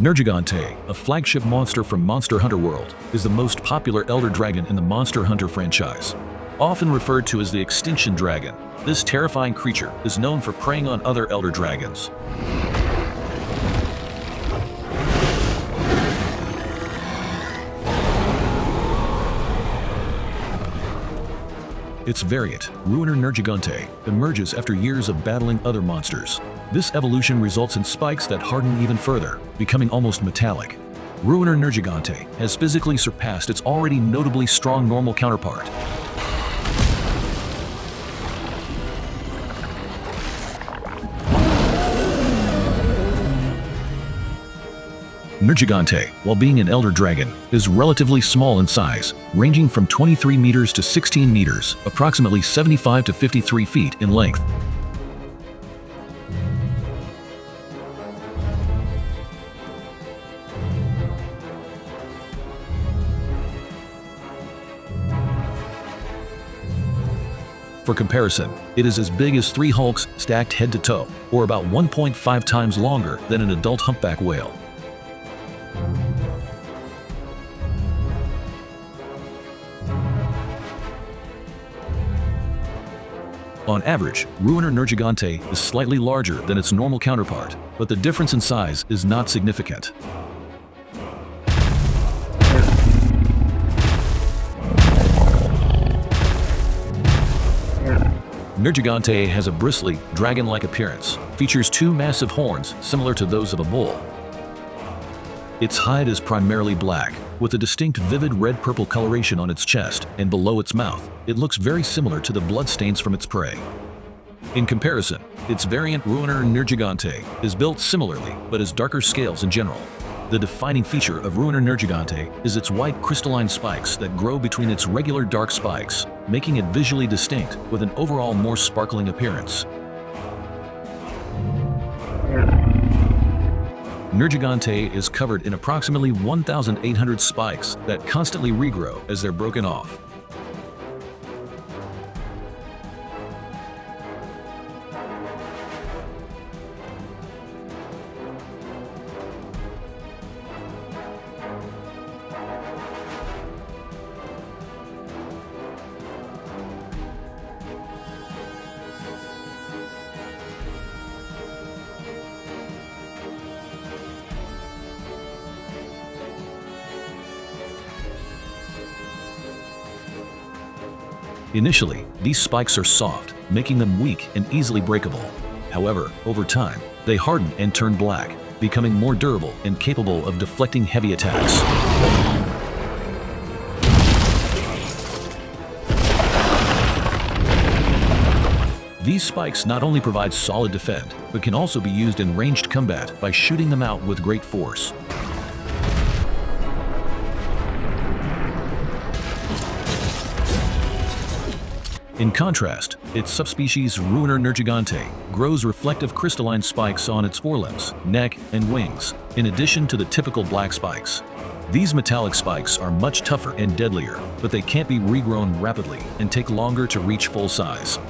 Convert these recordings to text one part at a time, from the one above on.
Nergigante, a flagship monster from Monster Hunter World, is the most popular elder dragon in the Monster Hunter franchise. Often referred to as the Extinction Dragon, this terrifying creature is known for preying on other elder dragons. Its variant, Ruiner Nergigante, emerges after years of battling other monsters. This evolution results in spikes that harden even further, becoming almost metallic. Ruiner Nergigante has physically surpassed its already notably strong normal counterpart. Nergigante, while being an elder dragon, is relatively small in size, ranging from 23 meters to 16 meters, approximately 75 to 53 feet in length. For comparison, it is as big as 3 hulks stacked head to toe, or about 1.5 times longer than an adult humpback whale. On average, Ruiner Nergigante is slightly larger than its normal counterpart, but the difference in size is not significant. Nergigante has a bristly, dragon-like appearance, features 2 massive horns similar to those of a bull. Its hide is primarily black, with a distinct vivid red-purple coloration on its chest and below its mouth. It looks very similar to the bloodstains from its prey. In comparison, its variant Ruiner Nergigante is built similarly but has darker scales in general. The defining feature of Ruiner Nergigante is its white crystalline spikes that grow between its regular dark spikes, making it visually distinct with an overall more sparkling appearance. Nergigante is covered in approximately 1,800 spikes that constantly regrow as they're broken off. Initially, these spikes are soft, making them weak and easily breakable. However, over time, they harden and turn black, becoming more durable and capable of deflecting heavy attacks. These spikes not only provide solid defense, but can also be used in ranged combat by shooting them out with great force. In contrast, its subspecies Ruiner Nergigante grows reflective crystalline spikes on its forelimbs, neck, and wings, in addition to the typical black spikes. These metallic spikes are much tougher and deadlier, but they can't be regrown rapidly and take longer to reach full size.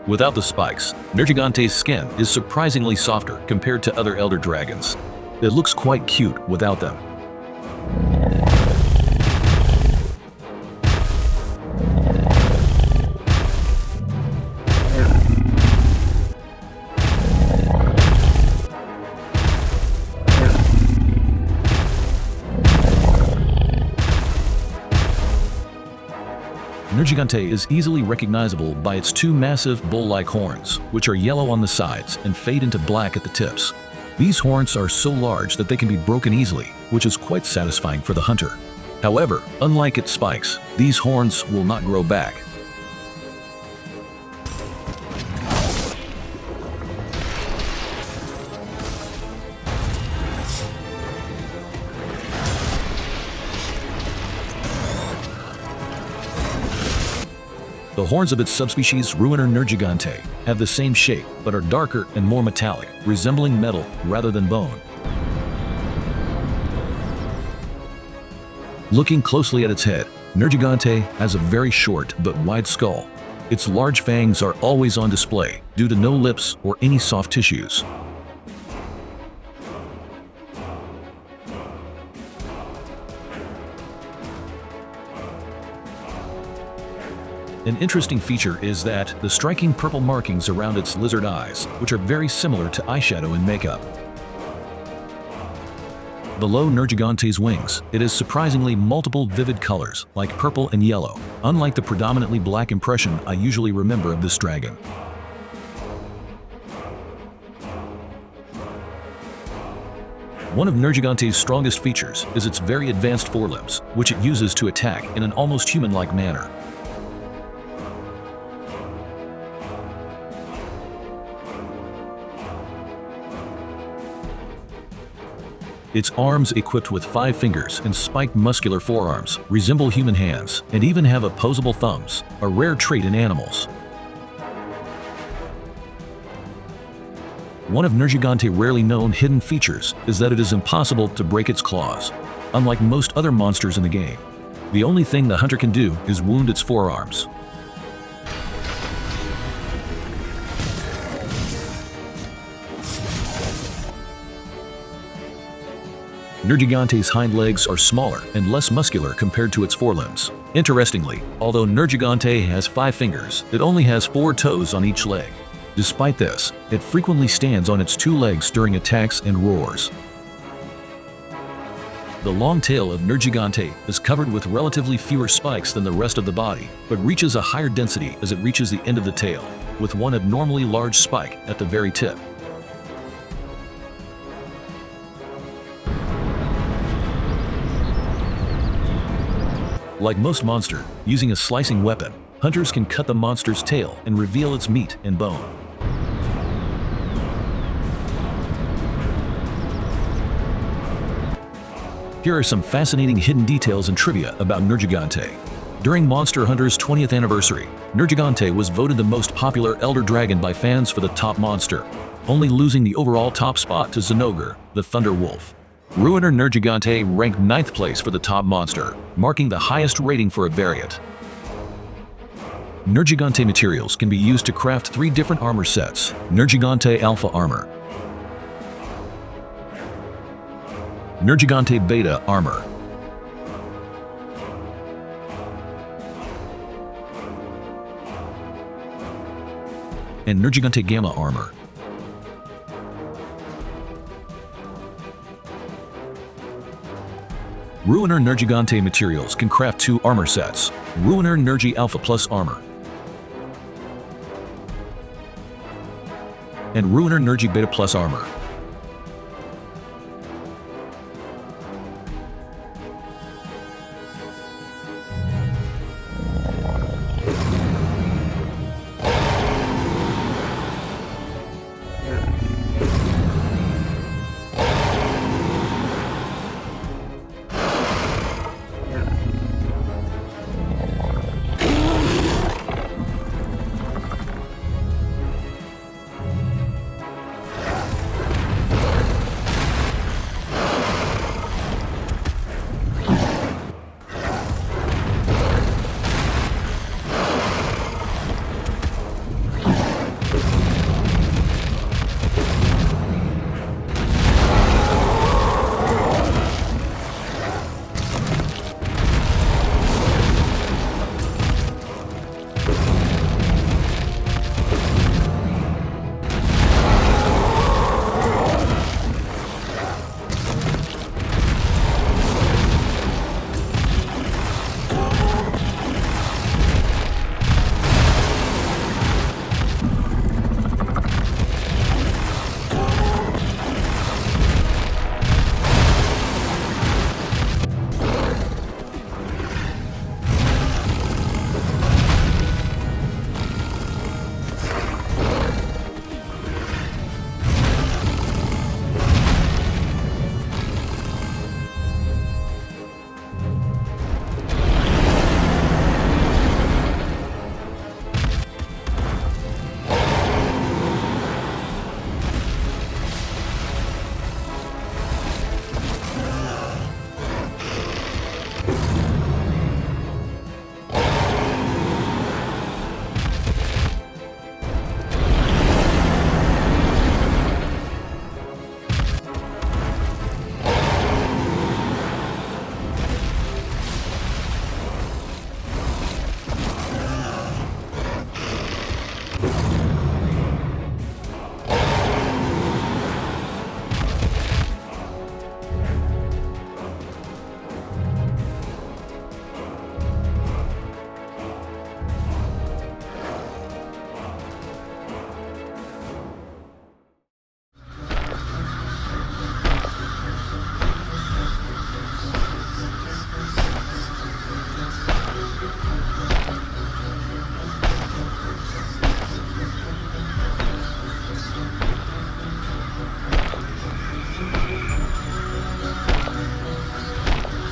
Without the spikes, Nergigante's skin is surprisingly softer compared to other elder dragons. It looks quite cute without them. Nergigante is easily recognizable by its 2 massive bull-like horns, which are yellow on the sides and fade into black at the tips. These horns are so large that they can be broken easily, which is quite satisfying for the hunter. However, unlike its spikes, these horns will not grow back. The horns of its subspecies Ruiner Nergigante have the same shape but are darker and more metallic, resembling metal rather than bone. Looking closely at its head, Nergigante has a very short but wide skull. Its large fangs are always on display due to no lips or any soft tissues. An interesting feature is that the striking purple markings around its lizard eyes, which are very similar to eyeshadow in makeup. Below Nergigante's wings, it has surprisingly multiple vivid colors, like purple and yellow, unlike the predominantly black impression I usually remember of this dragon. One of Nergigante's strongest features is its very advanced forelimbs, which it uses to attack in an almost human-like manner. Its arms, equipped with 5 fingers and spiked muscular forearms, resemble human hands and even have opposable thumbs, a rare trait in animals. One of Nergigante rarely known hidden features is that it is impossible to break its claws. Unlike most other monsters in the game, the only thing the hunter can do is wound its forearms. Nergigante's hind legs are smaller and less muscular compared to its forelimbs. Interestingly, although Nergigante has 5 fingers, it only has 4 toes on each leg. Despite this, it frequently stands on its 2 legs during attacks and roars. The long tail of Nergigante is covered with relatively fewer spikes than the rest of the body, but reaches a higher density as it reaches the end of the tail, with one abnormally large spike at the very tip. Like most monsters, using a slicing weapon, hunters can cut the monster's tail and reveal its meat and bone. Here are some fascinating hidden details and trivia about Nergigante. During Monster Hunter's 20th anniversary, Nergigante was voted the most popular elder dragon by fans for the top monster, only losing the overall top spot to Zinogre, the Thunder Wolf. Ruiner Nergigante ranked 9th place for the top monster, marking the highest rating for a variant. Nergigante materials can be used to craft 3 different armor sets: Nergigante Alpha Armor, Nergigante Beta Armor, and Nergigante Gamma Armor. Ruiner Nergigante materials can craft 2 armor sets: Ruiner Nergi Alpha Plus Armor and Ruiner Nergi Beta Plus Armor.